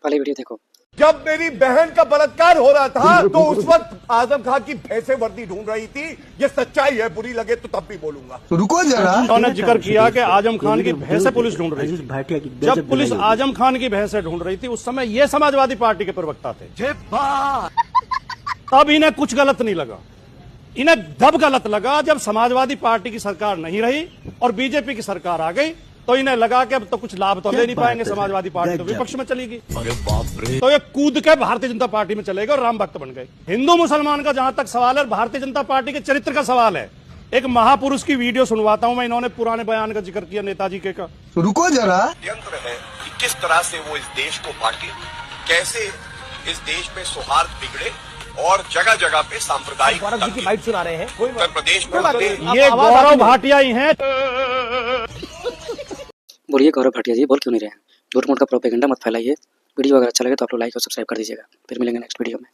पहले वीडियो देखो। जब मेरी बहन का बलात्कार हो रहा था तो उस वक्त आजम खान की भैंसे वर्दी ढूंढ रही थी। ये सच्चाई है, बुरी लगे तो तब भी बोलूंगा। रुको जरा, उन्होंने जिक्र किया कि आजम खान की भैंसे पुलिस ढूंढ रही थी। जब पुलिस आजम खान की भैंसे ढूंढ रही थी उस समय ये समाजवादी पार्टी के प्रवक्ता थे। तब इन्हें कुछ गलत नहीं लगा, इन्हें दब गलत लगा जब समाजवादी पार्टी की सरकार नहीं रही और बीजेपी की सरकार आ गई तो इन्हें लगा कि अब तो कुछ लाभ तो ले नहीं पाएंगे, समाजवादी पार्टी तो विपक्ष में चली गई। अरे बाप रे, तो ये कूद के भारतीय जनता पार्टी में चले गए और राम भक्त बन गए। हिंदू मुसलमान का जहां तक सवाल है, भारतीय जनता पार्टी के चरित्र का सवाल है। एक महापुरुष की वीडियो सुनवाता हूं मैं, इन्होंने पुराने बयान का जिक्र किया नेताजी के का। रुको जरा, यंत्र है कि किस तरह से वो इस देश को बांटे, कैसे इस देश में सौहार्द बिगड़े और जगह जगह पे सांप्रदायिक बाइट सुना रहे हैं। उत्तर प्रदेश में ये गौरव भाटिया ही हैं। बोलिए गौरव भाटिया जी, बोल क्यों नहीं रहे हैं? झूठ मूठ का प्रोपेगेंडा मत फैलाइए। वीडियो अगर अच्छा लगे तो आप लोग लाइक और सब्सक्राइब कर दीजिएगा। फिर मिलेंगे नेक्स्ट वीडियो में।